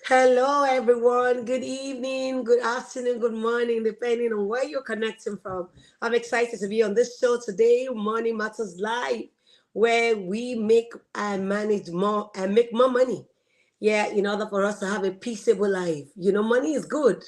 Hello, everyone. Good evening, good afternoon, good morning, depending on where you're connecting from. I'm excited to be on this show today, Money Matters Live, where we make and manage more and make more money. Yeah, in order for us to have a peaceable life. Money is good.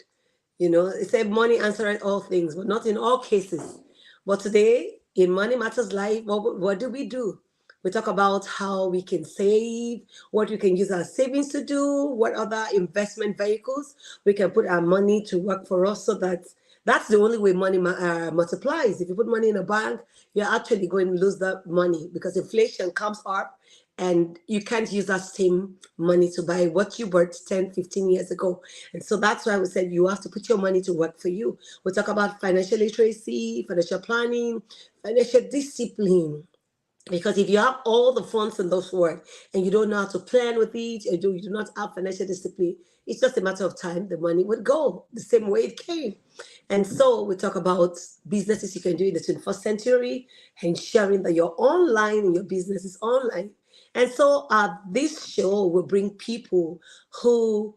It said money answers all things, but not in all cases. But today, in Money Matters Live, what do? We talk about how we can save, what we can use our savings to do, what other investment vehicles we can put our money to work for us so that that's the only way money multiplies. If you put money in a bank, you're actually going to lose that money because inflation comes up and you can't use that same money to buy what you bought 10, 15 years ago. And so that's why we said you have to put your money to work for you. We talk about financial literacy, financial planning, financial discipline. Because if you have all the funds in this world and you don't know how to plan with it, and you do not have financial discipline, it's just a matter of time. The money would go the same way it came. And so we talk about businesses you can do in the 21st century, ensuring that you're online and your business is online. And so this show will bring people who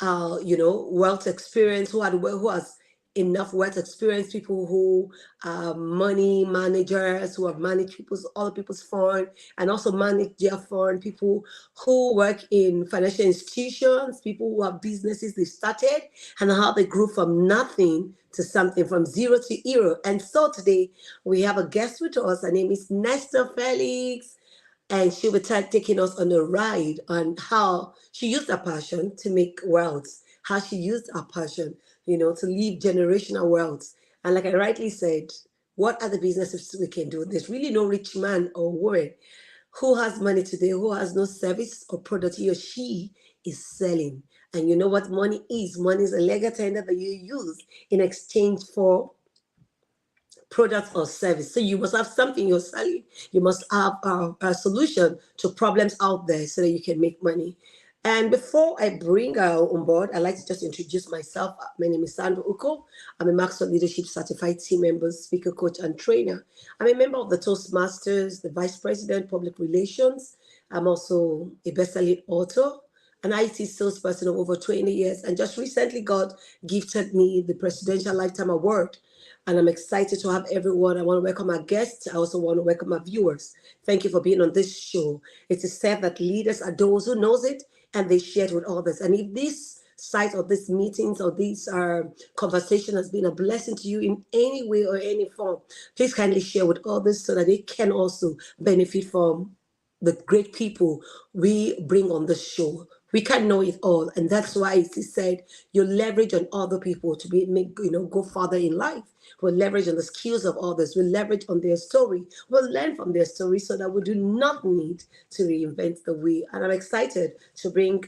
are, wealth experience, who has enough wealth experience, people who are money managers, who have managed other people's fund and also manage their fund, people who work in financial institutions, people who have businesses they started and how they grew from nothing to something, from zero to hero. And so today we have a guest with us. Her name is Nesta Felix, and she will taking us on a ride on how she used her passion to make wealth, how she used her passion, to leave generational wealth. And like I rightly said, what are the businesses we can do? There's really no rich man or woman who has money today who has no service or product he or she is selling. And you know what money is? Money is a legal tender that you use in exchange for product or service. So you must have something you're selling. You must have a solution to problems out there so that you can make money. And before I bring her on board, I'd like to just introduce myself. My name is Sandra Uko. I'm a Maxwell Leadership Certified Team Member, Speaker, Coach, and Trainer. I'm a member of the Toastmasters, the Vice President, Public Relations. I'm also a best-selling author, an IT salesperson of over 20 years, and just recently God gifted me the Presidential Lifetime Award, and I'm excited to have everyone. I want to welcome our guests. I also want to welcome our viewers. Thank you for being on this show. It is said that leaders are those who knows it and they share it with others. And if this site or these meetings or this conversation has been a blessing to you in any way or any form, please kindly share with others so that they can also benefit from the great people we bring on the show. We can't know it all, and that's why it is said you leverage on other people to go further in life. We'll leverage on the skills of others. We'll leverage on their story. We'll learn from their story so that we do not need to reinvent the wheel. And I'm excited to bring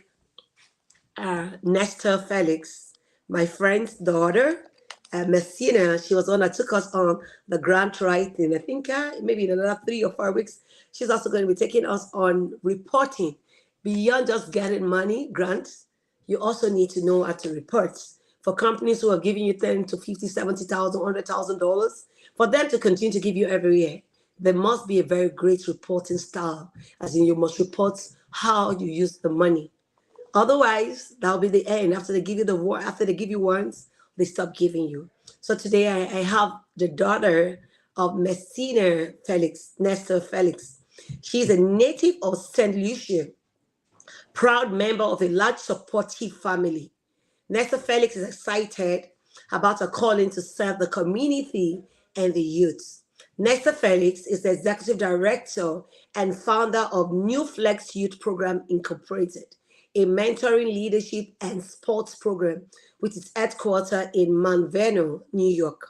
Nesta Felix, my friend's daughter, Messina. She was the one that took us on the grant writing. I think maybe in another 3 or 4 weeks, she's also going to be taking us on reporting. Beyond just getting money, grants, you also need to know how to report. For companies who are giving you 10 to 50, 70,000, $100,000, for them to continue to give you every year, there must be a very great reporting style, as in you must report how you use the money. Otherwise, that'll be the end. After they give you once, they stop giving you. So today I have the daughter of Messina Felix, Nesta Felix. She's a native of St. Lucia, proud member of a large supportive family. Nesta Felix is excited about her calling to serve the community and the youth. Nesta Felix is the executive director and founder of NewFlex Youth Program Incorporated, a mentoring, leadership, and sports program with its headquarters in Mt Vernon, New York.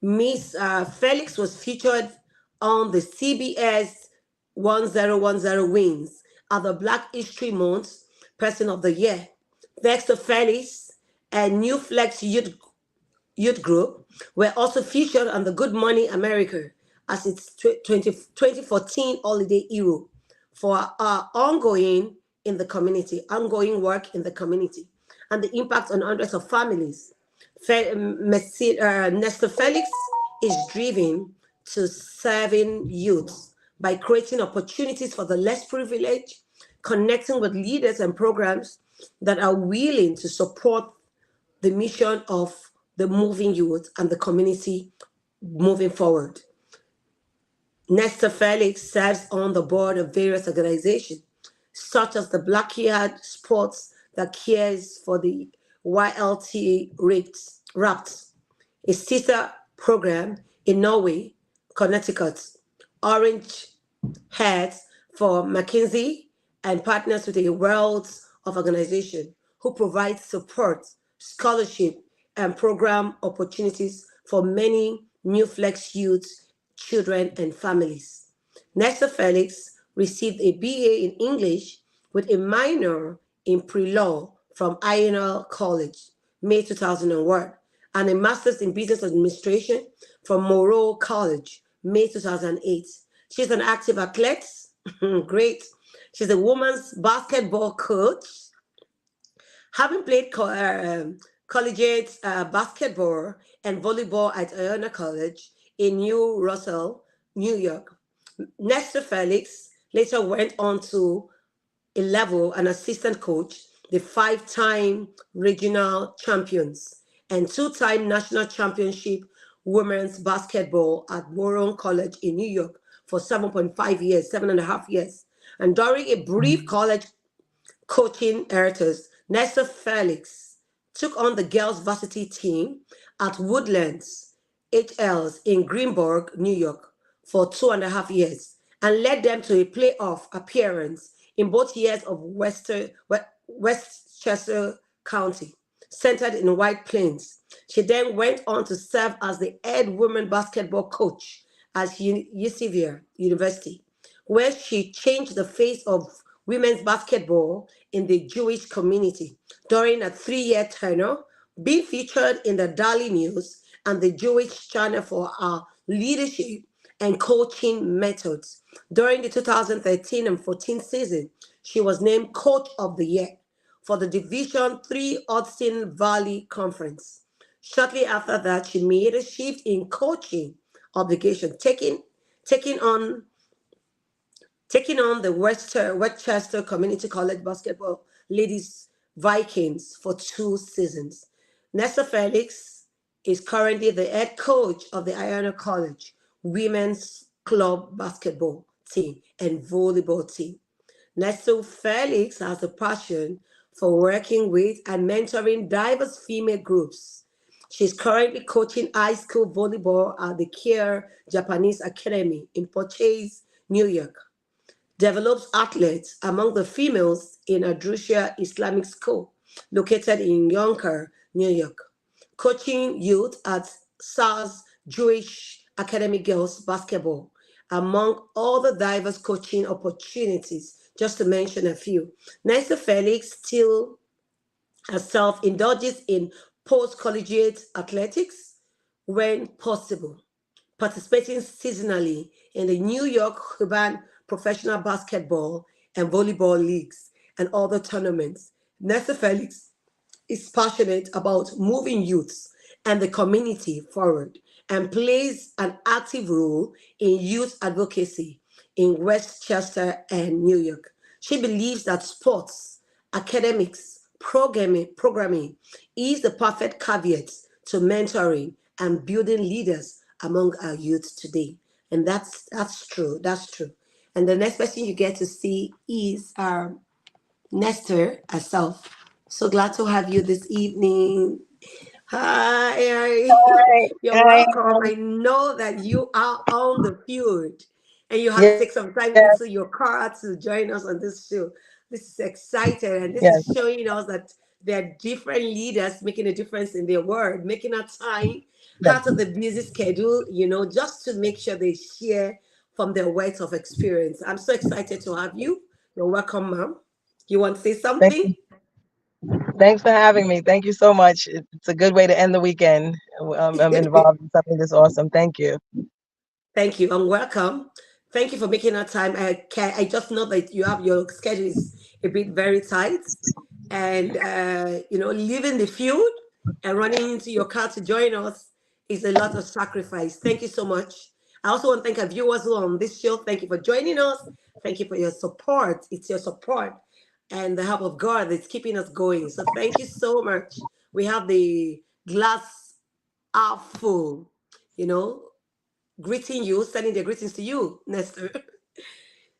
Miss Felix was featured on the CBS 1010 Wins at the Black History Month Person of the Year. Thanks to Felix and NewFlex Youth Group were also featured on the Good Morning America as its 2014 holiday hero for our ongoing work in the community, and the impact on hundreds of families. Nesta Felix is driven to serving youth by creating opportunities for the less privileged, connecting with leaders and programs that are willing to support the mission of the moving youth and the community moving forward. Nesta Felix serves on the board of various organizations, such as the Blackyard Sports that cares for the YLT Raps, a sister program in Norway, Connecticut, Orange Heads for McKinsey, and partners with a wealth of organizations who provide support, scholarship, and program opportunities for many NewFlex youth, children, and families. Nesta Felix received a BA in English with a minor in pre-law from Iowa College, May 2001, and a master's in business administration from Morrow College, May 2008. She's an active athlete. Great. She's a women's basketball coach, having played collegiate basketball and volleyball at Iowa College in New Russell, New York. Nesta Felix later went on to a level an assistant coach, the five-time regional champions and two-time national championship women's basketball at Warren College in New York for 7.5 years, 7.5 years. And during a brief college coaching hiatus, Nesta Felix took on the girls' varsity team at Woodlands HLs in Greenburgh, New York for 2.5 years and led them to a playoff appearance in both years of Westchester County, centered in White Plains. She then went on to serve as the head women basketball coach at UCV University, where she changed the face of women's basketball in the Jewish community during a 3-year tenure, being featured in the Daily News and the Jewish Channel for her leadership and coaching methods. During the 2013 and 14 season, she was named Coach of the Year for the Division III Hudson Valley Conference. Shortly after that, she made a shift in coaching obligation, taking on the Westchester Community College basketball ladies Vikings for 2 seasons. Nesta Felix is currently the head coach of the Iowa College women's club basketball team and volleyball team. Nesta Felix has a passion for working with and mentoring diverse female groups. She's currently coaching high school volleyball at the Care Japanese Academy in Purchase, New York. Develops athletes among the females in Adrusia Islamic School, located in Yonkers, New York. Coaching youth at SARS Jewish Academy Girls Basketball, among all the diverse coaching opportunities, just to mention a few. Nesta Felix still herself indulges in post-collegiate athletics when possible, participating seasonally in the New York Urban Professional Basketball and Volleyball Leagues and other tournaments. Nesta Felix is passionate about moving youths and the community forward and plays an active role in youth advocacy in Westchester and New York. She believes that sports, academics, programming is the perfect caveat to mentoring and building leaders among our youth today. And that's true. That's true. And the next person you get to see is Nestor herself. So glad to have you this evening. Hi, Hi, you're I welcome. am. I know that you are on the field and you have to take some time Yes, into your car to join us on this show. This is exciting, and this yes, is showing us that there are different leaders making a difference in their world, making a time yes. out of the busy schedule, just to make sure they share from their wealth of experience. I'm so excited to have you. You're welcome, ma'am. You want to say Thank something? you. Thanks for having me. Thank you so much. It's a good way to end the weekend. I'm involved in something that's awesome. Thank you. Thank you and welcome. Thank you for making that time. I just know that you have your schedule is a bit very tight, and leaving the field and running into your car to join us is a lot of sacrifice. Thank you so much. I also want to thank our viewers who are on this show. Thank you for joining us. Thank you for your support. It's your support and the help of God that's keeping us going. So thank you so much. We have the glass half full, you know, greeting you, sending the greetings to you, Nestor.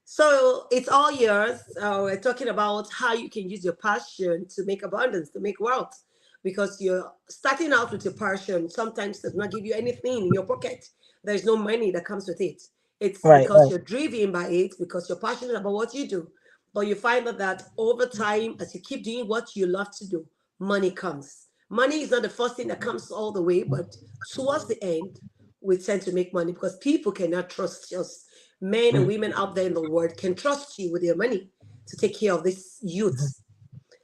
So it's all yours. We're talking about how you can use your passion to make abundance, to make wealth, because you're starting out with your passion. Sometimes does not give you anything in your pocket. There's no money that comes with it. It's Right, because right. you're driven by it, because you're passionate about what you do. But you find that over time, as you keep doing what you love to do, money comes. Money is not the first thing that comes all the way, but towards the end, we tend to make money because people cannot trust us. Men and women out there in the world can trust you with your money to take care of this Mhm. youth.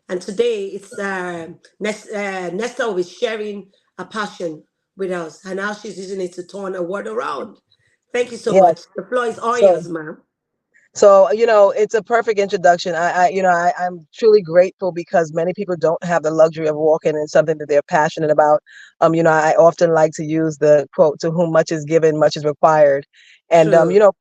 And today it's Nesta will be sharing a passion with us and how she's using it to turn a world around. Thank you so Yeah. much. The floor is all So yours, ma'am. So, it's a perfect introduction. I'm truly grateful because many people don't have the luxury of walking in something that they're passionate about. I often like to use the quote, "To whom much is given, much is required." And, True.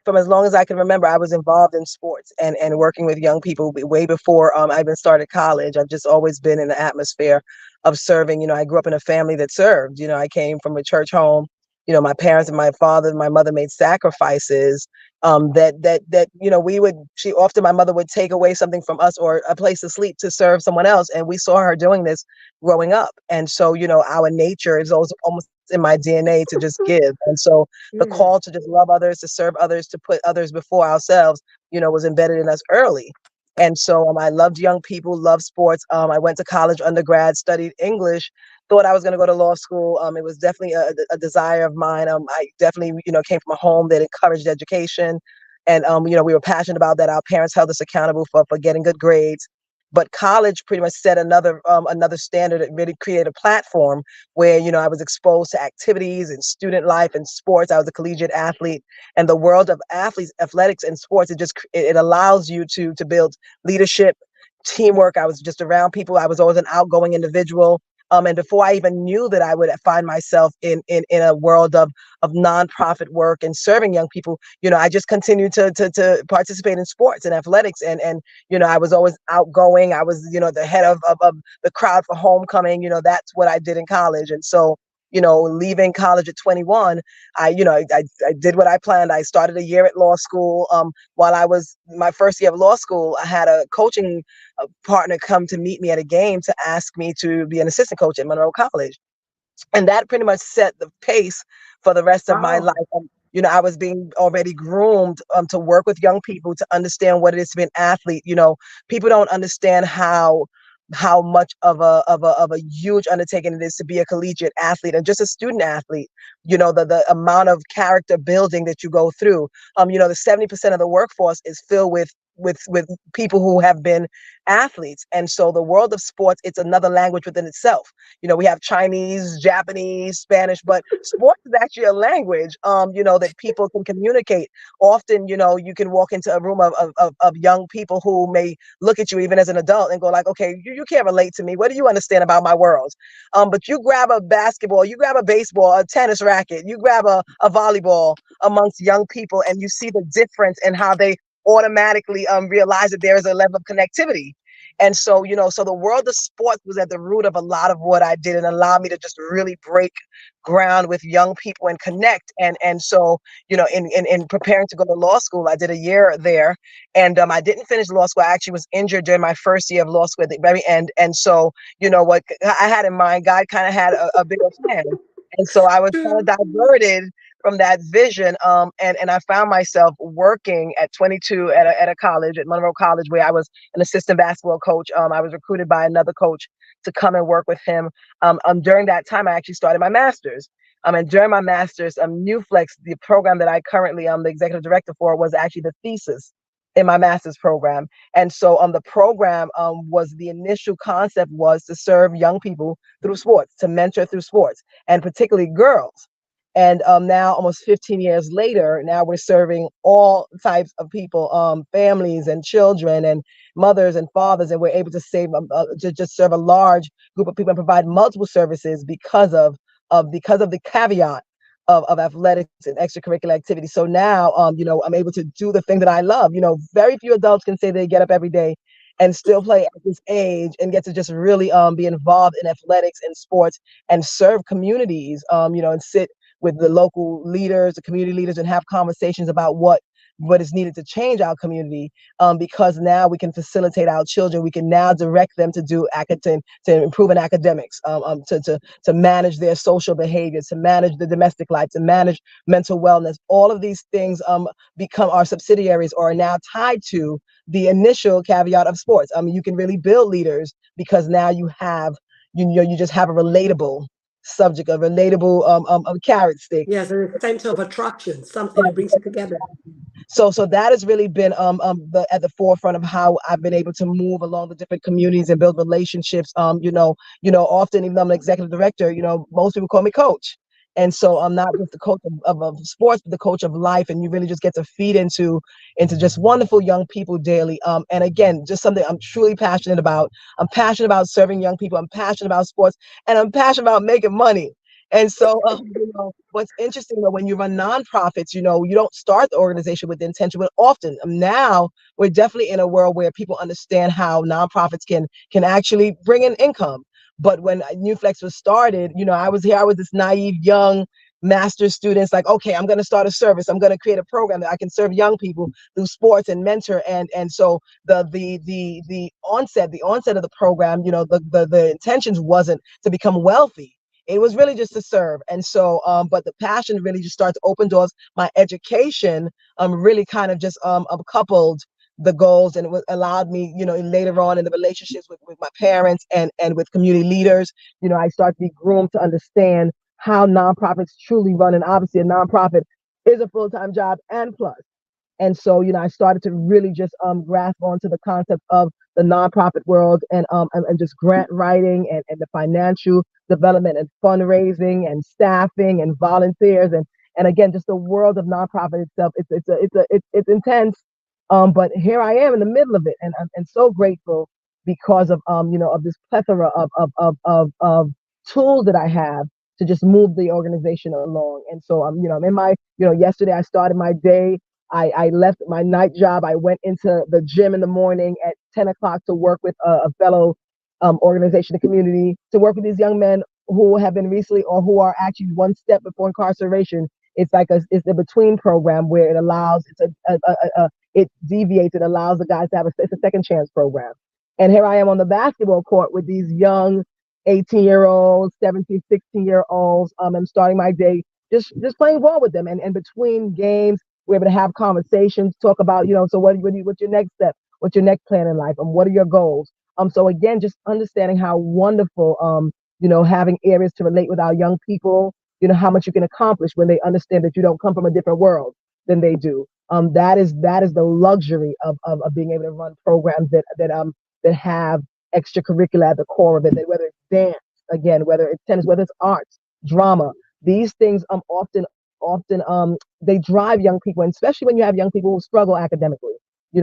from as long as I can remember, I was involved in sports and working with young people way before I even started college. I've just always been in the atmosphere of serving. I grew up in a family that served. I came from a church home. My parents and my father and my mother made sacrifices that we would she often my mother would take away something from us or a place to sleep to serve someone else, and we saw her doing this growing up. And so our nature is also almost in my DNA to just give. And so the call to Yes. just love others, to serve others, to put others before ourselves, was embedded in us early. And so I loved young people, loved sports. I went to college undergrad, studied English, thought I was going to go to law school. It was definitely a desire of mine. I definitely, came from a home that encouraged education. And, we were passionate about that. Our parents held us accountable for getting good grades. But college pretty much set another standard. It really created a platform where, I was exposed to activities and student life and sports. I was a collegiate athlete, and the world of athletes, athletics and sports, it allows you to build leadership, teamwork. I was just around people. I was always an outgoing individual. And before I even knew that I would find myself in a world of nonprofit work and serving young people, I just continued to participate in sports and athletics. And I was always outgoing. I was, the head of the crowd for homecoming. That's what I did in college. And so, leaving college at 21, I did what I planned. I started a year at law school. While I was my first year of law school, I had a coaching partner come to meet me at a game to ask me to be an assistant coach at Monroe College. And that pretty much set the pace for the rest of my life. Wow. I was being already groomed to work with young people, to understand what it is to be an athlete. People don't understand how much of a huge undertaking it is to be a collegiate athlete and just a student athlete. The amount of character building that you go through. The 70% of the workforce is filled with people who have been athletes. And so the world of sports, it's another language within itself. We have Chinese, Japanese, Spanish, but sports is actually a language, that people can communicate. Often, you can walk into a room of young people who may look at you even as an adult and go like, okay, you can't relate to me. What do you understand about my world? But you grab a basketball, you grab a baseball, a tennis racket, you grab a volleyball amongst young people, and you see the difference in how they automatically realize that there is a level of connectivity. And so, so the world of sports was at the root of a lot of what I did and allowed me to just really break ground with young people and connect. And so, in preparing to go to law school, I did a year there, and I didn't finish law school. I actually was injured during my first year of law school at the very end. And so, what I had in mind, God kind of had a bigger plan. And so I was kind of True. diverted from that vision. And I found myself working at 22 at a college, at Monroe College, where I was an assistant basketball coach. I was recruited by another coach to come and work with him. During that time, I actually started my master's. And during my master's, NewFlex, the program that I currently am the executive director for, was actually the thesis in my master's program. And so the program was the initial concept was to serve young people through sports, to mentor through sports, and particularly girls. And now, almost 15 years later, now we're serving all types of people, families and children and mothers and fathers, and we're able to to just serve a large group of people and provide multiple services because of the caveat of athletics and extracurricular activities. So now, I'm able to do the thing that I love. Very few adults can say they get up every day and still play at this age and get to just really be involved in athletics and sports and serve communities, and sit with the local leaders, the community leaders, and have conversations about what is needed to change our community, because now we can facilitate our children. We can now direct them to do to improve in academics, to manage their social behavior, to manage the domestic life, to manage mental wellness. All of these things become our subsidiaries or are now tied to the initial caveat of sports. You can really build leaders because now you just have a relatable subject, a relatable carrot stick. Yes, and it's center of attraction, something that brings you together. So that has really been at the forefront of how I've been able to move along the different communities and build relationships. Often, even though I'm an executive director, most people call me coach. And so I'm not just the coach of sports, but the coach of life. And you really just get to feed into just wonderful young people daily. And again, just something I'm truly passionate about. I'm passionate about serving young people. I'm passionate about sports, and I'm passionate about making money. And so, what's interesting though, when you run nonprofits, you don't start the organization with the intention, but often now we're definitely in a world where people understand how nonprofits can actually bring in income. But when NewFlex was started, I was this naive young master's student. It's like, okay, I'm going to start a service. I'm going to create a program that I can serve young people through sports and mentor. And so the onset of the program, the intentions wasn't to become wealthy. It was really just to serve. And so, but the passion really just started to open doors. My education really kind of just coupled the goals, and it allowed me, later on in the relationships with my parents and with community leaders, I started to be groomed to understand how nonprofits truly run. And obviously a nonprofit is a full-time job and plus. And so, I started to really just grasp onto the concept of the nonprofit world, and just grant writing and the financial development and fundraising and staffing and volunteers, and again just the world of nonprofit itself. It's intense, but here I am in the middle of it, and I'm so grateful because of this plethora of tools that I have to just move the organization along. And so I'm in my, yesterday I started my day. I left my night job. I went into the gym in the morning at 10 o'clock to work with a fellow organization, a community, to work with these young men who have been recently or who are actually one step before incarceration. It's a between program where it deviates. It allows the guys to have it's a second chance program. And here I am on the basketball court with these young 18-year-olds, 17, 16-year-olds. I'm starting my day just playing ball with them. And between games, we're able to have conversations, talk about, so what's your next step? What's your next plan in life? And what are your goals? So again, just understanding how wonderful, having areas to relate with our young people, how much you can accomplish when they understand that you don't come from a different world than they do. That is the luxury of being able to run programs that have extracurricular at the core of it, that whether it's dance, again, whether it's tennis, whether it's arts, drama, these things often they drive young people, and especially when you have young people who struggle academically.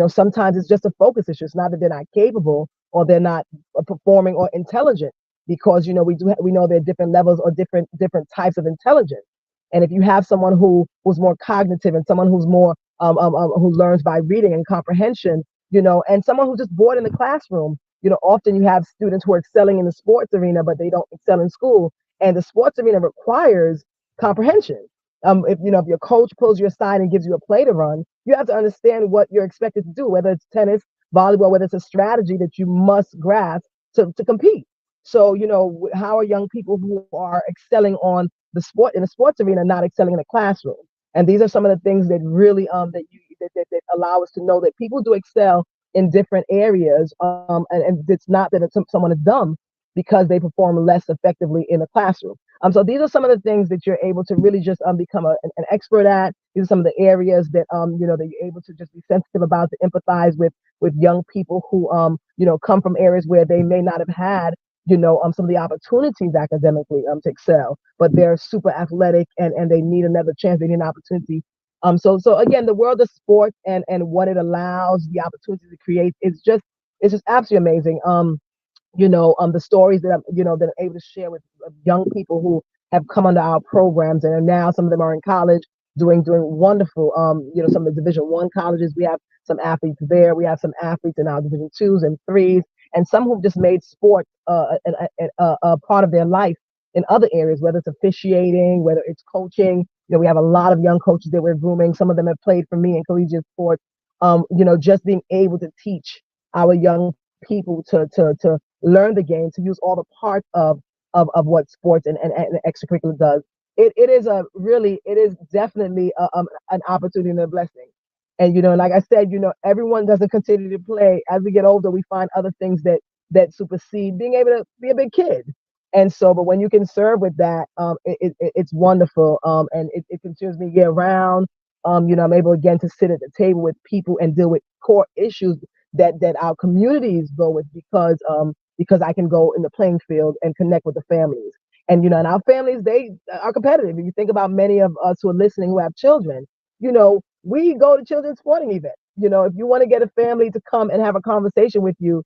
Sometimes it's just a focus issue. It's not that they're not capable or they're not performing or intelligent, because we know there are different levels or different types of intelligence. And if you have someone who's more cognitive, and someone who's more who learns by reading and comprehension, and someone who's just bored in the classroom, often you have students who are excelling in the sports arena, but they don't excel in school. And the sports arena requires comprehension. If your coach pulls you aside and gives you a play to run, you have to understand what you're expected to do, whether it's tennis, volleyball, whether it's a strategy that you must grasp to compete. So, how are young people who are excelling in the sports arena not excelling in the classroom? And these are some of the things that really that allow us to know that people do excel in different areas. And it's not that someone is dumb because they perform less effectively in the classroom. So these are some of the things that you're able to really just become an expert at. These are some of the areas that that you're able to just be sensitive about, to empathize with young people who come from areas where they may not have had some of the opportunities academically to excel, but they're super athletic, and they need another chance. They need an opportunity. So again, the world of sports and what it allows, the opportunities it creates, it's just absolutely amazing. The stories that I'm able to share with young people who have come under our programs and are now, some of them are in college doing wonderful. Some of the Division 1 colleges, we have some athletes there. We have some athletes in our Division 2s and 3s, and some who've just made sports a part of their life in other areas, whether it's officiating, whether it's coaching. We have a lot of young coaches that we're grooming. Some of them have played for me in collegiate sports. Just being able to teach our young people to learn the game, to use all the parts of what sports and extracurricular does. It is definitely an opportunity and a blessing. And like I said, everyone doesn't continue to play. As we get older, we find other things that supersede being able to be a big kid. And so, but when you can serve with that, it's wonderful. And it consumes me year round. I'm able again to sit at the table with people and deal with core issues that our communities go with, because I can go in the playing field and connect with the families. And our families, they are competitive. If you think about many of us who are listening who have children, we go to children's sporting events. If you want to get a family to come and have a conversation with you,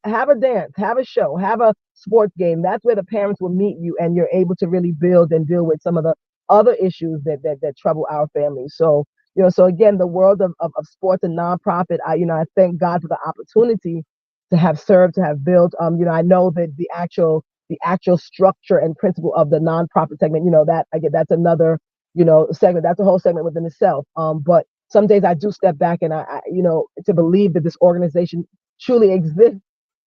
have a dance, have a show, have a sports game. That's where the parents will meet you, and you're able to really build and deal with some of the other issues that trouble our families. So, so again, the world of sports and nonprofit, I thank God for the opportunity to have served, to have built. I know that the actual structure and principle of the nonprofit segment, that I get, that's another, segment. That's a whole segment within itself. But some days I do step back and to believe that this organization truly exists,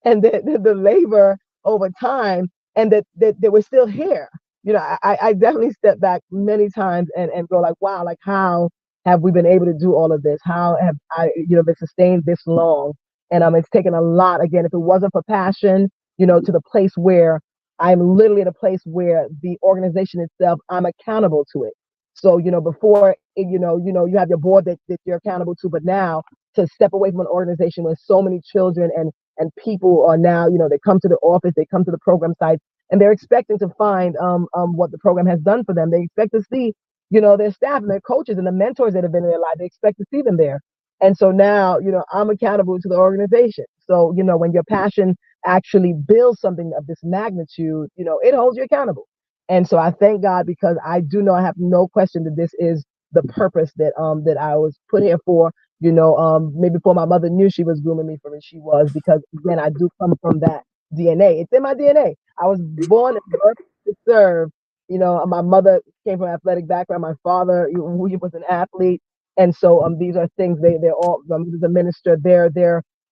and the labor over time, and that we're still here. I definitely step back many times and go like, wow, like how have we been able to do all of this? How have I, been sustained this long? And it's taken a lot. Again, if it wasn't for passion, to the place where I'm literally at a place where the organization itself, I'm accountable to it. So, before, you have your board that you're accountable to, but now to step away from an organization where so many children and people are now, they come to the office, they come to the program site, and they're expecting to find what the program has done for them. They expect to see, their staff and their coaches and the mentors that have been in their life. They expect to see them there. And so now, I'm accountable to the organization. So, when your passion actually builds something of this magnitude, it holds you accountable. And so I thank God, because I do know, I have no question that this is the purpose that I was put here for. Maybe before my mother knew she was grooming me for it, she was, because again, I do come from that DNA. It's in my DNA. I was born and birthed to serve. My mother came from an athletic background. My father, who was an athlete, and so these are things they're all. He's a minister. They're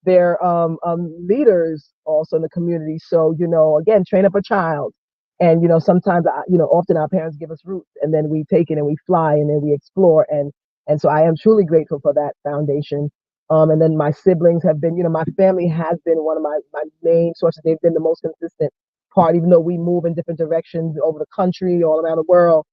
leaders also in the community. So again, train up a child. And sometimes often our parents give us roots, and then we take it and we fly, and then we explore. And so I am truly grateful for that foundation. And then my siblings have been, my family has been one of my main sources. They've been the most consistent part, even though we move in different directions over the country, all around the world.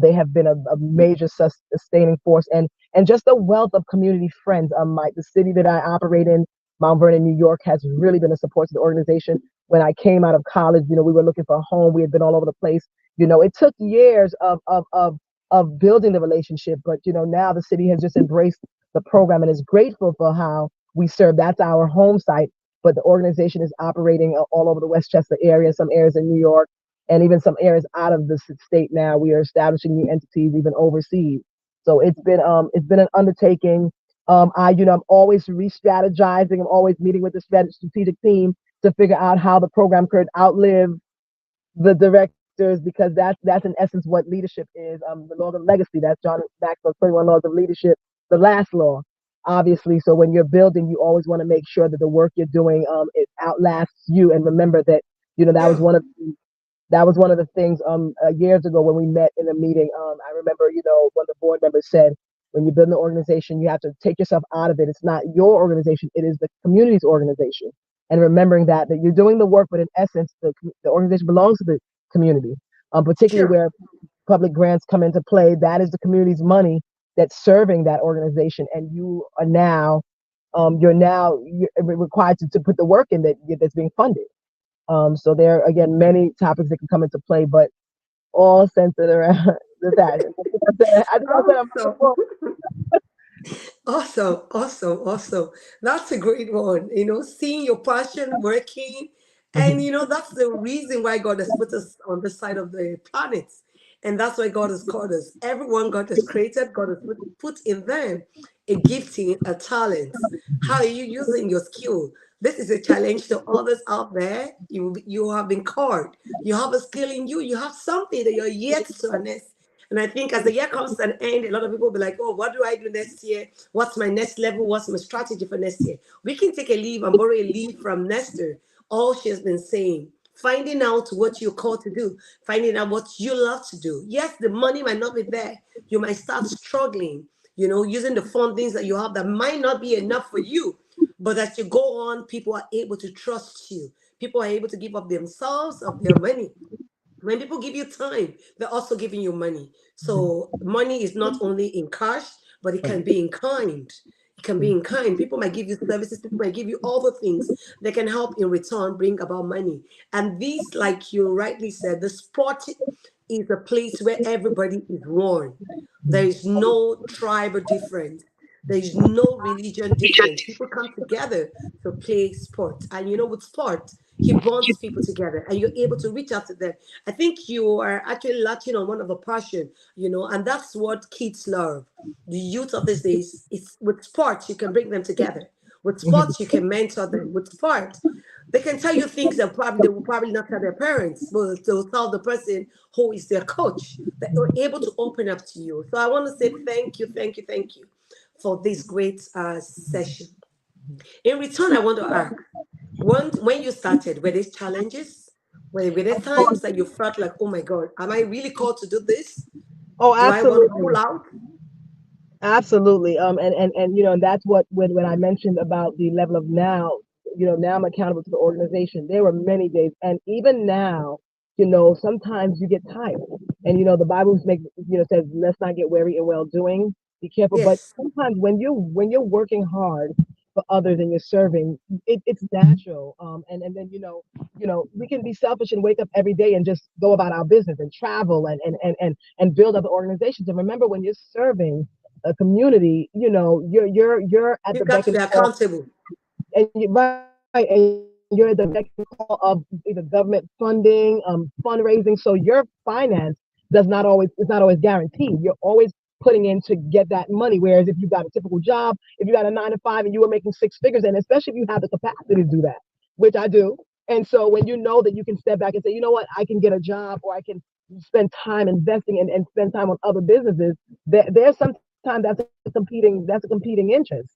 They have been a major sustaining force, and just a wealth of community friends. The city that I operate in, Mount Vernon, New York, has really been a support to the organization. When I came out of college, we were looking for a home. We had been all over the place. It took years of building the relationship, but now the city has just embraced the program and is grateful for how we serve. That's our home site, but the organization is operating all over the Westchester area, some areas in New York, and even some areas out of the state. Now we are establishing new entities even overseas. So it's been an undertaking. I'm always re-strategizing. I'm always meeting with the strategic team to figure out how the program could outlive the directors, because that's in essence what leadership is. The law of legacy. That's John Maxwell's 21 laws of leadership, the last law, obviously. So when you're building, you always want to make sure that the work you're doing it outlasts you. And remember that that was Yeah. one of the things years ago when we met in a meeting. I remember one of the board members said, when you build an organization, you have to take yourself out of it. It's not your organization; it is the community's organization. And remembering that you're doing the work, but in essence, the organization belongs to the community. Particularly Sure. where public grants come into play, that is the community's money that's serving that organization, and you're required to put the work in that's being funded. So there are, again, many topics that can come into play, but all centered around the passion. I think I said I'm Awesome. full. Awesome. Awesome. Awesome. That's a great one. Seeing your passion working And that's the reason why God has put us on this side of the planet. And that's why God has called us. Everyone God has created, God has put in them a gifting, a talent. How are you using your skill? This is a challenge to others out there. You have been called. You have a skill in you. You have something that you're yet to harness. And I think as the year comes to an end, a lot of people will be like, oh, what do I do next year? What's my next level? What's my strategy for next year? We can take a leave and borrow a leave from Nesta. All she has been saying, finding out what you're called to do, finding out what you love to do. Yes, the money might not be there. You might start struggling, using the fundings that you have that might not be enough for you. But as you go on, people are able to trust you. People are able to give up themselves, of their money. When people give you time, they're also giving you money. So money is not only in cash, but it can be in kind. It can be in kind. People might give you services, people might give you all the things that can help in return bring about money. And this, like you rightly said, the sport is a place where everybody is one. There is no tribal difference. There is no religion difference. People come together to play sport. And with sport, he bonds people together and you're able to reach out to them. I think you are actually latching on one of a passion, and that's what kids love. The youth of these days, it's with sports, you can bring them together. With sports, you can mentor them. With sports, they can tell you things that probably they will probably not tell their parents, but they'll tell the person who is their coach that you're able to open up to you. So I want to say thank you, thank you, thank you for this great session. In return, I want to ask, when you started, were there challenges? Were there times that you felt like, oh my God, am I really called to do this? Oh, Do I want to pull absolutely. out? Absolutely. And and that's what when I mentioned about the level of now, now I'm accountable to the organization. There were many days, and even now, sometimes you get tired. And the Bible says, let's not get weary in well doing. Be careful. But Yes, sometimes when you're working hard for others and you're serving, it's natural. And then we can be selfish and wake up every day and just go about our business and travel and build other organizations. And remember, when you're serving a community, you're at you the got beck to be and call, accountable. and you're at the beck and call of either government funding, fundraising. So your finance it's not always guaranteed. You're always putting in to get that money. Whereas if you got a typical job, if you got a 9 to 5 and you were making six figures, and especially if you have the capacity to do that, which I do. And so when you know that you can step back and say, you know what, I can get a job or I can spend time investing and spend time on other businesses, there's sometimes that's a competing interest.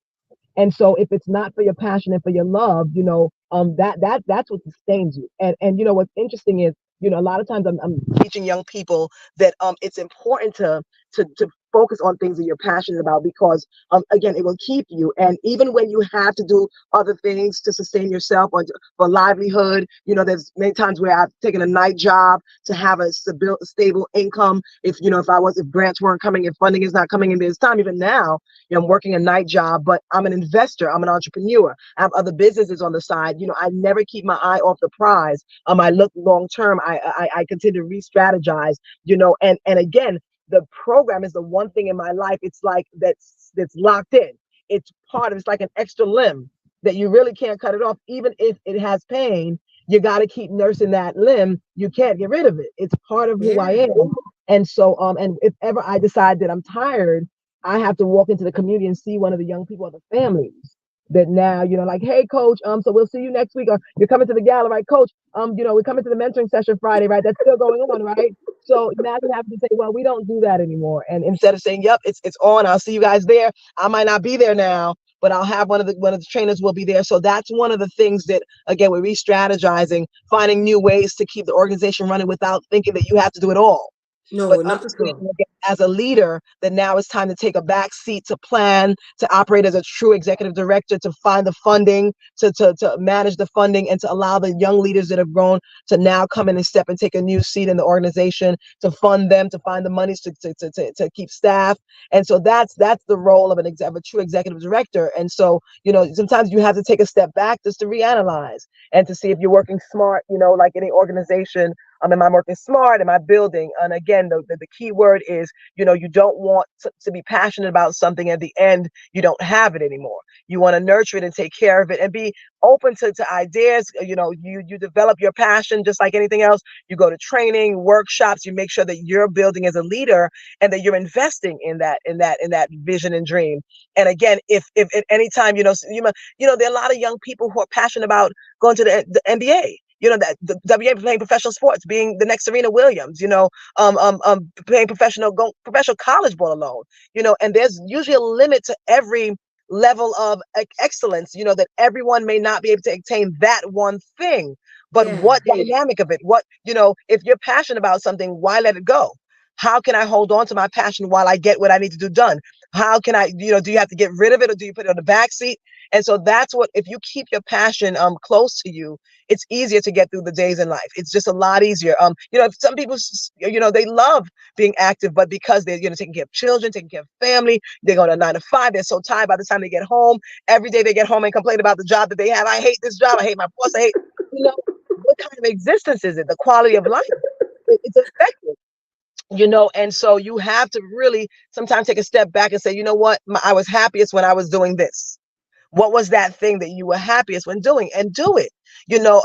And so if it's not for your passion and for your love, that's what sustains you. And what's interesting is, a lot of times I'm teaching young people that it's important to focus on things that you're passionate about, because again, it will keep you. And even when you have to do other things to sustain yourself or for livelihood, there's many times where I've taken a night job to have a stable income. If grants weren't coming, if funding is not coming in, there's time. Even now, I'm working a night job, but I'm an investor. I'm an entrepreneur. I have other businesses on the side. I never keep my eye off the prize. I look long term. I continue to re-strategize. And again, the program is the one thing in my life. It's like that's locked in. It's like an extra limb that you really can't cut it off, even if it has pain. You got to keep nursing that limb. You can't get rid of it. It's part of who I Yeah. am. And so, and if ever I decide that I'm tired, I have to walk into the community and see one of the young people or the families that now, like, hey, coach, so we'll see you next week. Or you're coming to the gala, right, coach? We're coming to the mentoring session Friday, right? That's still going on, right? So now you have to say, well, we don't do that anymore. And instead of saying, yep, it's on, I'll see you guys there. I might not be there now, but I'll have one of the trainers will be there. So that's one of the things that, again, we're re-strategizing, finding new ways to keep the organization running without thinking that you have to do it all, but No, not at all. understanding again, as a leader, that now it's time to take a back seat, to plan, to operate as a true executive director, to find the funding, to manage the funding, and to allow the young leaders that have grown to now come in and step and take a new seat in the organization, to fund them, to find the monies to keep staff. And so that's the role of of a true executive director. And so, sometimes you have to take a step back just to reanalyze and to see if you're working smart, like any organization, Am I working smart? Am I building? And again, the key word is, you don't want to be passionate about something at the end, you don't have it anymore. You want to nurture it and take care of it and be open to ideas. You develop your passion just like anything else. You go to training, workshops, you make sure that you're building as a leader and that you're investing in that vision and dream. And again, if at any time, there are a lot of young people who are passionate about going to the NBA. That the WA playing professional sports, being the next Serena Williams, playing professional college ball alone, and there's usually a limit to every level of excellence, that everyone may not be able to attain that one thing. But Yeah. what dynamic of it, if you're passionate about something, why let it go? How can I hold on to my passion while I get what I need to do done? How can I, do you have to get rid of it or do you put it on the back seat? And so that's what, if you keep your passion close to you, it's easier to get through the days in life. It's just a lot easier. Some people, they love being active, but because they're, taking care of children, taking care of family, they go to 9 to 5. They're so tired by the time they get home. Every day they get home and complain about the job that they have. I hate this job. I hate my boss. What kind of existence is it? The quality of life, it's affected. And so you have to really sometimes take a step back and say, you know what, I was happiest when I was doing this. What was that thing that you were happiest when doing, and do it?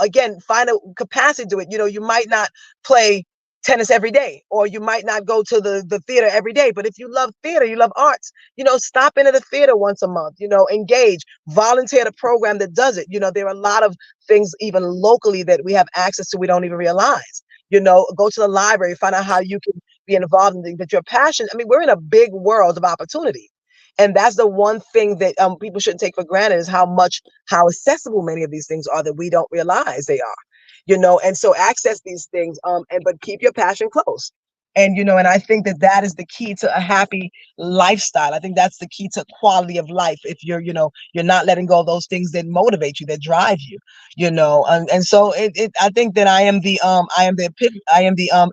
Again, find a capacity to do it. You might not play tennis every day, or you might not go to the theater every day. But if you love theater, you love arts, stop into the theater once a month, engage, volunteer at a program that does it. There are a lot of things even locally that we have access to, we don't even realize. Go to the library, find out how you can be involved in things that your passion. I mean, we're in a big world of opportunity. And that's the one thing that people shouldn't take for granted, is how accessible many of these things are that we don't realize they are, and so access these things, but keep your passion close. And I think that is the key to a happy lifestyle. I think that's the key to quality of life. If you're not letting go of those things that motivate you, that drive you, and so I think that I am the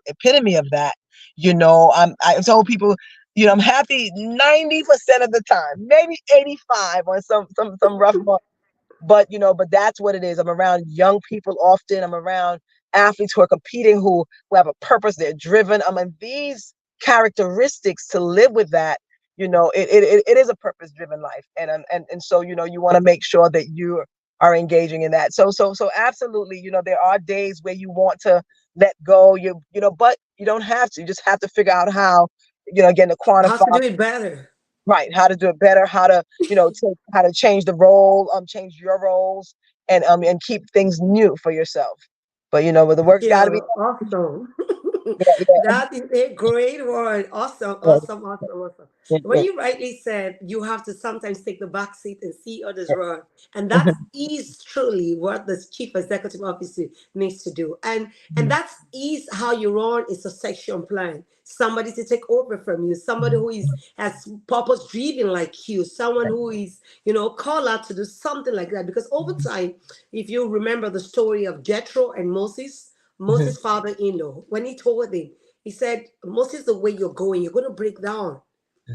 epitome of that. I told people, I'm happy 90% of the time, maybe 85 on some rough months. But that's what it is. I'm around young people often. I'm around athletes who are competing, who have a purpose, they're driven. I mean, these characteristics, to live with that, it is a purpose driven life. And so, you want to make sure that you are engaging in that. So absolutely, there are days where you want to let go, but you don't have to. You just have to figure out how, again, to How to quantify. do it better. Right, how to do it better, how to, how to change the role, change your roles, and keep things new for yourself. But the work's got to be Yeah, awesome. yeah, That is a great word. Awesome, yeah, awesome, awesome, awesome. yeah, When yeah, you rightly said you have to sometimes take the back seat and see others run, and that is truly what the chief executive officer needs to do. And that is how you run a succession plan. Somebody to take over from you, somebody who is has purpose driven like you, someone who is called out to do something like that. Because over time, if you remember the story of Jethro and Moses. mhm, Moses' father-in-law, when he told him, he said, Moses, the way you're going, you're going to break down.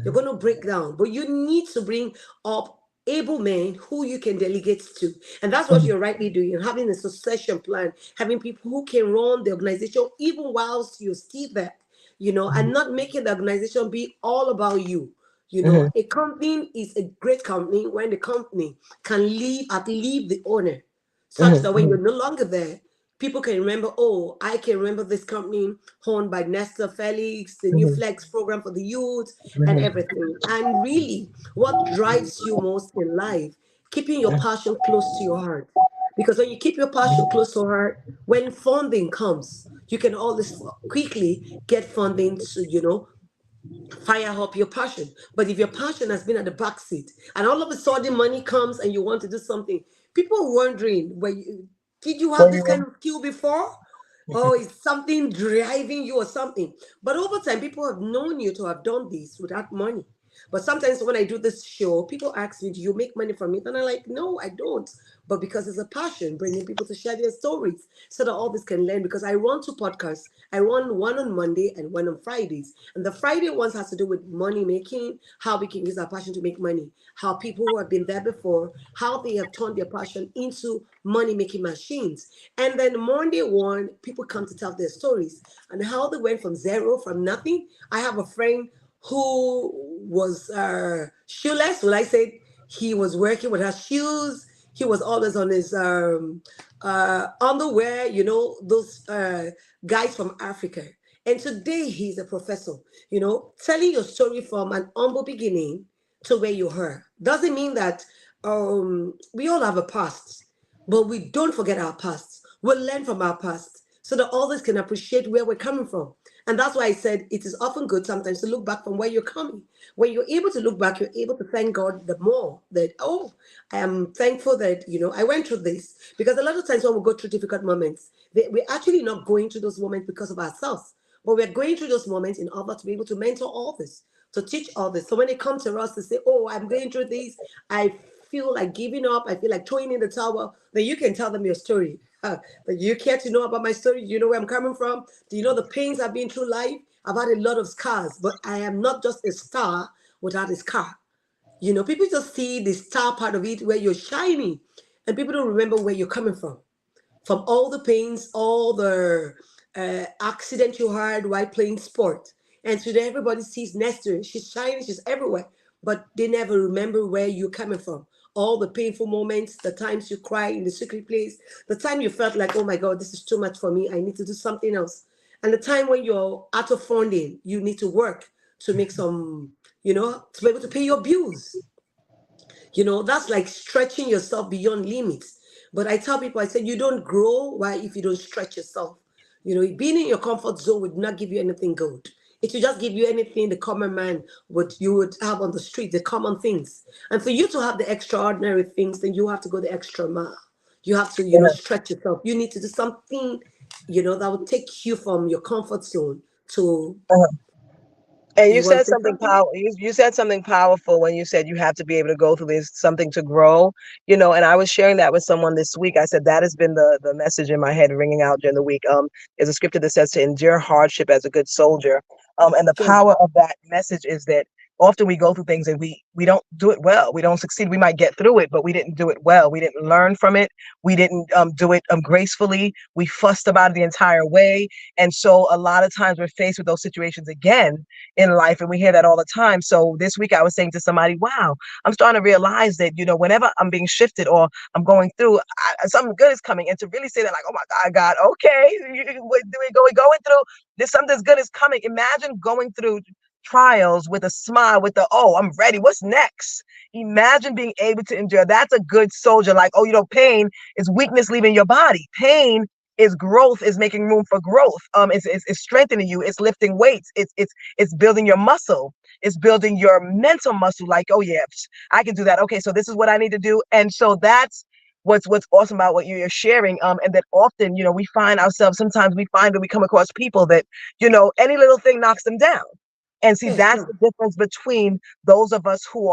You're going to break down. But you need to bring up able men who you can delegate to. And that's what mhm, you're rightly doing. Having a succession plan, having people who can run the organization even whilst you're still there, and not making the organization be all about you. mhm, A company is a great company when the company can leave the owner, such mhm, that when you're no longer there, people can remember, oh, I can remember this company owned by Nesta Felix, the mhm, NewFlex program for the youth, and mhm, everything. And really, what drives you most in life, keeping your passion close to your heart. Because when you keep your passion close to your heart, when funding comes, you can always quickly get funding to, fire up your passion. But if your passion has been at the back seat and all of a sudden money comes and you want to do something, people are wondering, did you have Where this you kind of skill before? Or is something driving you or something? But over time, people have known you to have done this without money. But sometimes when I do this show, people ask me, do you make money from it? And I'm like, no, I don't. but because it's a passion, bringing people to share their stories so that all this can learn. Because I run two podcasts. I run one on Monday and one on Fridays. And the Friday ones has to do with money making, how we can use our passion to make money, how people who have been there before, how they have turned their passion into money making machines. And then Monday one, people come to tell their stories and how they went from zero, from nothing. I have a friend who was shoeless. Well, I said he was working with her shoes. He was always on his underwear, those guys from Africa. And today he's a professor, telling your story from an humble beginning to where you are. Doesn't mean that we all have a past, but we don't forget our past. We'll learn from our past so that others can appreciate where we're coming from. And that's why I said it is often good sometimes to look back from where you're coming. When you're able to look back, you're able to thank God the more that, oh, I am thankful that, I went through this. Because a lot of times when we go through difficult moments, we're actually not going through those moments because of ourselves, but we're going through those moments in order to be able to mentor others, to teach others. So when they come to us to say, oh, I'm going through this, I feel like giving up, I feel like throwing in the towel, then you can tell them your story. But you care to know about my story? You know where I'm coming from? Do you know the pains I've been through life? I've had a lot of scars, but I am not just a star without a scar. People just see the star part of it where you're shining, and people don't remember where you're coming from all the pains, all the accident you had while playing sport. And today everybody sees Nesta. She's shining, she's everywhere. But they never remember where you're coming from. All the painful moments, the times you cry in the secret place, the time you felt like, oh my God, this is too much for me. I need to do something else. And the time when you're out of funding, you need to work to make some, to be able to pay your bills. That's like stretching yourself beyond limits. But I tell people, I said, you don't grow. Why? If you don't stretch yourself. Being in your comfort zone would not give you anything good. It would just give you anything the common man would have on the street, the common things. And for you to have the extraordinary things, then you have to go the extra mile. You have to, Yeah. stretch yourself. You need to do something, that will take you from your comfort zone to, And you you want said to say something something? you said something powerful when you said you have to be able to go through this something to grow, and I was sharing that with someone this week. I said that has been the message in my head ringing out during the week. There's a scripture that says to endure hardship as a good soldier. And the Sure. power of that message is that often we go through things and we don't do it well. We don't succeed. We might get through it, but we didn't do it well. We didn't learn from it. We didn't do it gracefully. We fussed about it the entire way. And so a lot of times we're faced with those situations again in life, and we hear that all the time. So this week I was saying to somebody, wow, I'm starting to realize that whenever I'm being shifted or I'm going through, something good is coming. And to really say that, like, oh my God, okay, we're going through this, something good is coming. Imagine going through trials with a smile, with the, oh, I'm ready, what's next? Imagine being able to endure. That's a good soldier. Like, oh, pain is weakness leaving your body. Pain is growth, is making room for growth. It's strengthening you, it's lifting weights, it's building your muscle, it's building your mental muscle. Like, oh yeah, I can do that. Okay, so this is what I need to do. And so that's what's awesome about what you're sharing. And that often, we find ourselves, sometimes we find that we come across people that, any little thing knocks them down. And see, Yes, that's sure. the difference between those of us who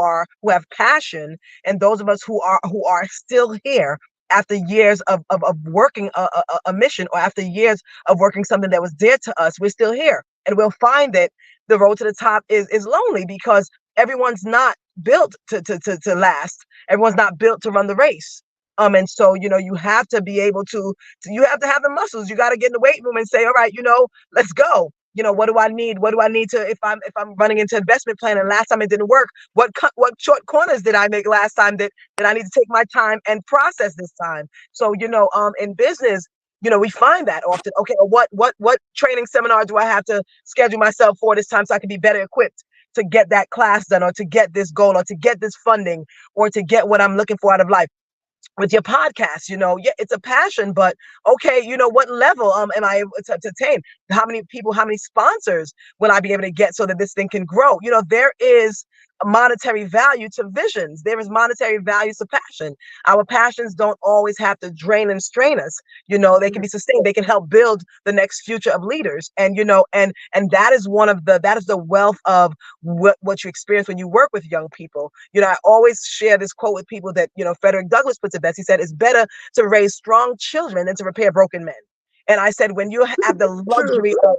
have passion and those of us who are still here after years of working a mission, or after years of working something that was dear to us. We're still here. And we'll find that the road to the top is lonely, because everyone's not built to last. Everyone's not built to run the race. And so, you have to be able you have to have the muscles. You got to get in the weight room and say, all right, let's go. What do I need? What do I need to, if I'm running into investment plan and last time it didn't work, what short corners did I make last time that I need to take my time and process this time? So, in business, we find that often. Okay, what training seminar do I have to schedule myself for this time so I can be better equipped to get that class done, or to get this goal, or to get this funding, or to get what I'm looking for out of life? With your podcast, yeah, it's a passion, but okay, what level am I able to attain? How many people, how many sponsors will I be able to get so that this thing can grow? There is monetary value to visions. There is monetary value to passion. Our passions don't always have to drain and strain us. They can be sustained. They can help build the next future of leaders. And that is that is the wealth of what you experience when you work with young people. I always share this quote with people that, Frederick Douglass puts it best. He said, it's better to raise strong children than to repair broken men. And I said, when you have the True. luxury of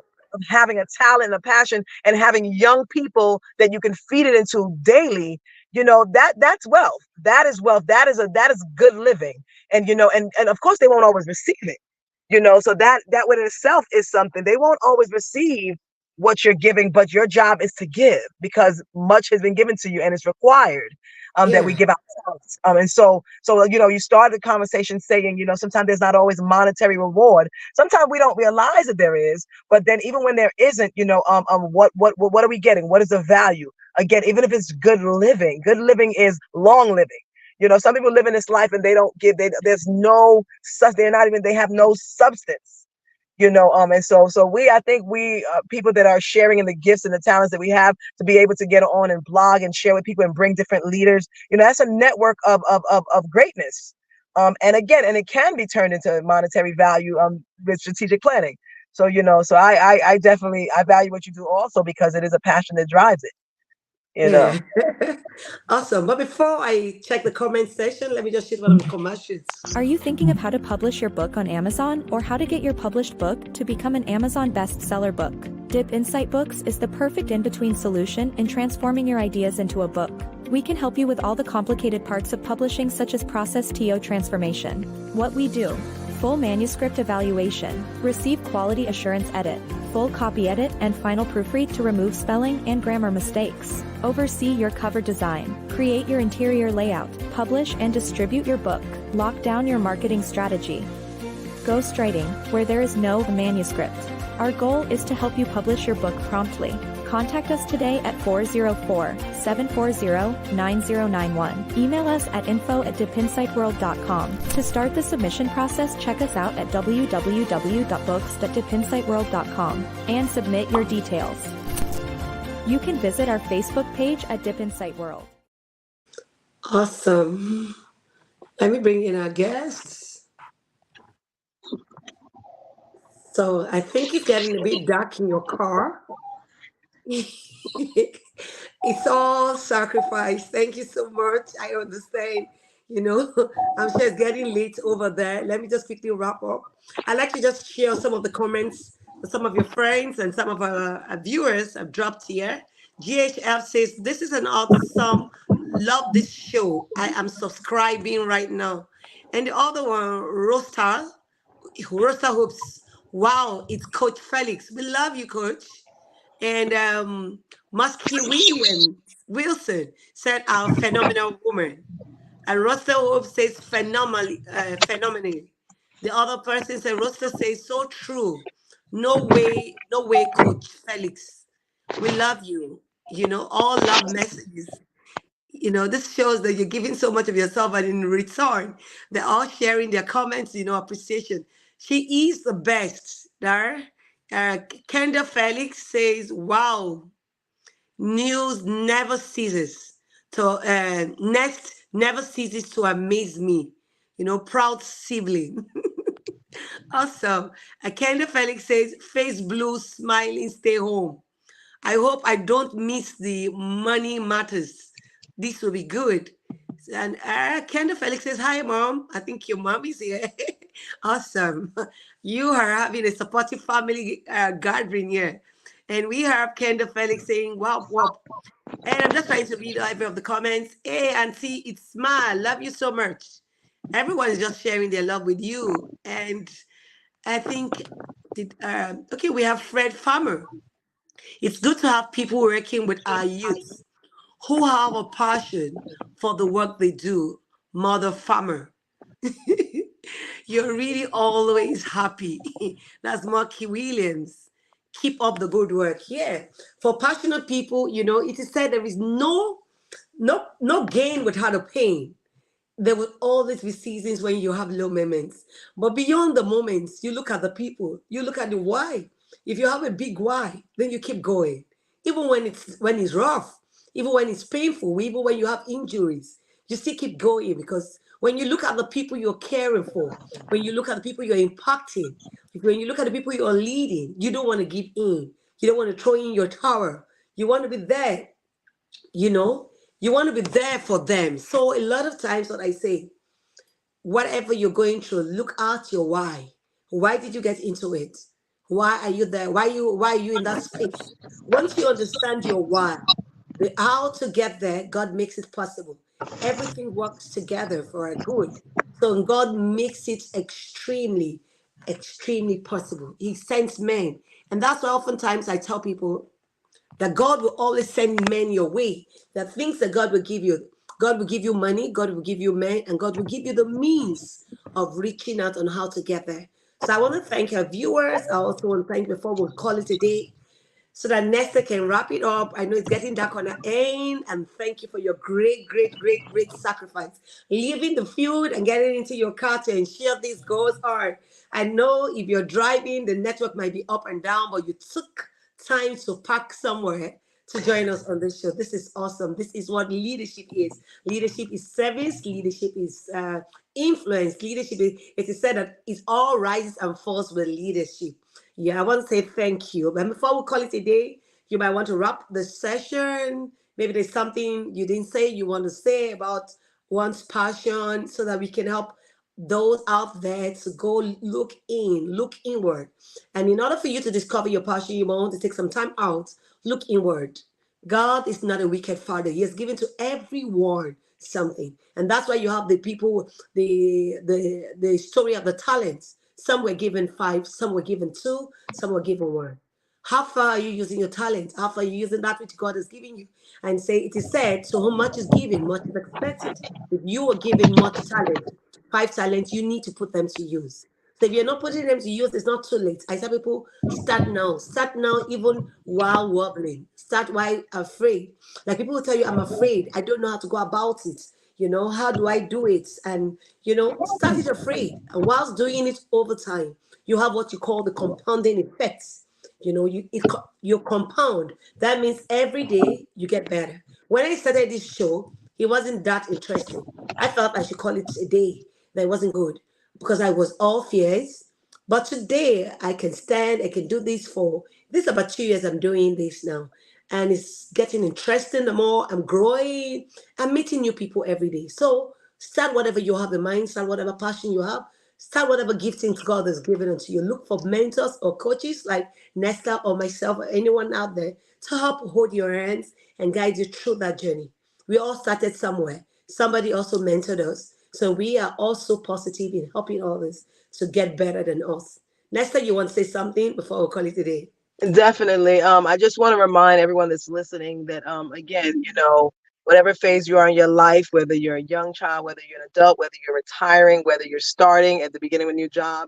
having a talent and a passion and having young people that you can feed it into daily, that's wealth. That is wealth. That is good living. And of course they won't always receive it. So that within itself is something. They won't always receive what you're giving, but your job is to give, because much has been given to you and it's required that we Yeah. give ourselves. And so you start the conversation saying, sometimes there's not always monetary reward. Sometimes we don't realize that there is, but then even when there isn't, what are we getting? What is the value? Again, even if it's good living is long living. Some people live in this life and they don't give. There's no such. They have no substance. I think we people that are sharing in the gifts and the talents that we have to be able to get on and blog and share with people and bring different leaders. That's a network of greatness. And it can be turned into monetary value with strategic planning. So I definitely I value what you do also, because it is a passion that drives it. You know. Yeah. Awesome. But before I check the comment section, let me just shoot one of the commercials. Are you thinking of how to publish your book on Amazon, or how to get your published book to become an Amazon bestseller book? Dip Insight Books is the perfect in-between solution in transforming your ideas into a book. We can help you with all the complicated parts of publishing, such as process TO transformation. What we do: full manuscript evaluation, receive quality assurance edit, full copy edit and final proofread to remove spelling and grammar mistakes, oversee your cover design, create your interior layout, publish and distribute your book, lock down your marketing strategy. Ghostwriting, where there is no manuscript. Our goal is to help you publish your book promptly. Contact us today at 404-740-9091. Email us at info@dipinsightworld.com. To start the submission process, check us out at www.books.dipinsightworld.com and submit your details. You can visit our Facebook page at Dip Insight World. Awesome. Let me bring in our guests. So I think it's getting a bit dark in your car. It's all sacrifice. Thank you so much. I understand. You know, I'm sure it's getting late over there. Let me just quickly wrap up. I'd like to just share some of the comments that some of your friends and some of our viewers have dropped here. GHF says, this is an awesome, love this show. I am subscribing right now. And the other one, Rosa Hoops. Wow, it's Coach Felix. We love you, Coach. And Muskie Wilson said, our phenomenal woman. And Roster Hope says, phenomenally. The other person said, Roster says, so true. No way, Coach Felix. We love you. All love messages. This shows that you're giving so much of yourself, and in return, they're all sharing their comments, appreciation. She is the best. There. Kenda Felix says, wow, news never ceases. Next never ceases to amaze me. Proud sibling. Awesome. Kenda Felix says, face blue, smiling, stay home. I hope I don't miss the money matters. This will be good. And Kendall Felix says, hi, Mom. I think your mom is here. Awesome. You are having a supportive family gathering here. And we have Kendall Felix saying, wow, wow. And I'm just trying to read every of the comments. Hey, Auntie, it's Ma. Love you so much. Everyone is just sharing their love with you. And I think, okay, we have Fred Farmer. It's good to have people working with our youth who have a passion for the work they do. Mother Farmer. You're really always happy. That's Marky Williams. Keep up the good work. Yeah. For passionate people, it is said there is no gain without a pain. There will always be seasons when you have low moments. But beyond the moments, you look at the people, you look at the why. If you have a big why, then you keep going. Even when it's rough. Even when it's painful, even when you have injuries, you still keep going because when you look at the people you're caring for, when you look at the people you're impacting, when you look at the people you're leading, you don't want to give in. You don't want to throw in your tower. You want to be there, you know? You want to be there for them. So a lot of times what I say, whatever you're going through, look at your why. Why did you get into it? Why are you there? Why are you in that space? Once you understand your why, the how to get there, God makes it possible. Everything works together for our good. So God makes it extremely, extremely possible. He sends men. And that's why oftentimes I tell people that God will always send men your way. That things that God will give you. God will give you money, God will give you men, and God will give you the means of reaching out on how to get there. So I want to thank our viewers. I also want to thank before we call it a day so that Nesta can wrap it up. I know it's getting dark on her end, and thank you for your great, great, great, great sacrifice. Leaving the field and getting into your car to ensure this goes on. I know if you're driving, the network might be up and down, but you took time to park somewhere to join us on this show. This is awesome. This is what leadership is. Leadership is service. Leadership is influence. Leadership is, it is said that it all rises and falls with leadership. Yeah, I want to say thank you. But before we call it a day, you might want to wrap the session. Maybe there's something you didn't say you want to say about one's passion so that we can help those out there to go look inward. And in order for you to discover your passion, you might want to take some time out, look inward. God is not a wicked father. He has given to everyone something. And that's why you have the people, the story of the talents. Some were given five, some were given two, some were given one. How far are you using your talent? How far are you using that which God has given you? And say, it is said, so how much is given, much is expected. If you were given much talent, five talents, you need to put them to use. So if you're not putting them to use, it's not too late. I tell people, start now. Start now, even while wobbling. Start while afraid. Like people will tell you, I'm afraid. I don't know how to go about it. How do I do it? And, start it afraid. And whilst doing it over time, you have what you call the compounding effects. You compound. That means every day you get better. When I started this show, it wasn't that interesting. I felt I should call it a day that wasn't good because I was all fears. But today I can stand, I can do this for this is about 2 years I'm doing this now. And it's getting interesting the more I'm growing. I'm meeting new people every day. So start whatever you have in mind, start whatever passion you have, start whatever giftings God has given unto you. Look for mentors or coaches like Nesta or myself or anyone out there to help hold your hands and guide you through that journey. We all started somewhere. Somebody also mentored us. So we are also positive in helping others to get better than us. Nesta, you want to say something before we call it a day? Definitely. I just want to remind everyone that's listening that, again, whatever phase you are in your life, whether you're a young child, whether you're an adult, whether you're retiring, whether you're starting at the beginning of a new job,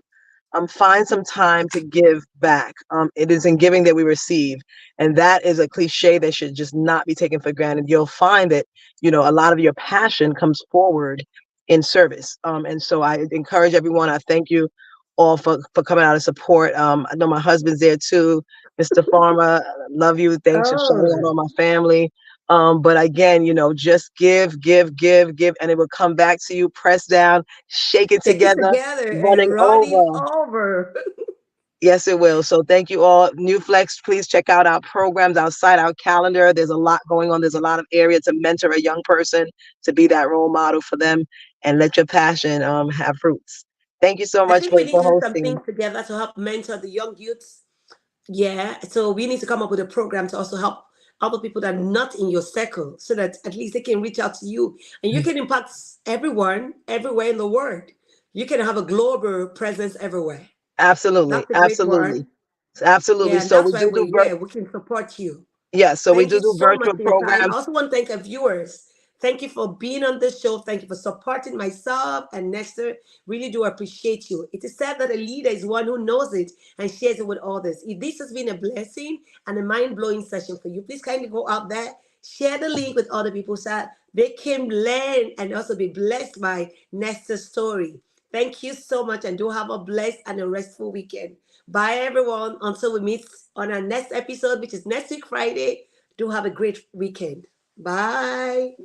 find some time to give back. It is in giving that we receive. And that is a cliche that should just not be taken for granted. You'll find that, a lot of your passion comes forward in service. And so I encourage everyone. I thank you all for coming out and support. I know my husband's there too, Mr. Farmer. Love you. Thanks for shouting out Oh, on my family. But again, just give, give, give, give, and it will come back to you, pressed down, shake it take it together, together and running running over. over. Yes, it will. So thank you all. NewFlex, please check out our programs, our site, our calendar. There's a lot going on. There's a lot of area to mentor a young person, to be that role model for them, and let your passion have fruits. Thank you so I much think we need for to do hosting. something together to help mentor the young youths. Yeah, so we need to come up with a program to also help other people that are not in your circle so that at least they can reach out to you and you can impact everyone everywhere in the world. You can have a global presence everywhere. Absolutely, That's a great absolutely, one. absolutely. Yeah, and So that's we why do we're do here. We can support you. yes. So we Thank do you do so much virtual for your time. I programs. also want to thank our viewers. Thank you for being on this show. Thank you for supporting myself and Nestor. Really do appreciate you. It is said that a leader is one who knows it and shares it with others. If this has been a blessing and a mind blowing session for you, please kindly go out there, share the link with other people so that they can learn and also be blessed by Nestor's story. Thank you so much and do have a blessed and a restful weekend. Bye, everyone. Until we meet on our next episode, which is next week, Friday. Do have a great weekend. Bye.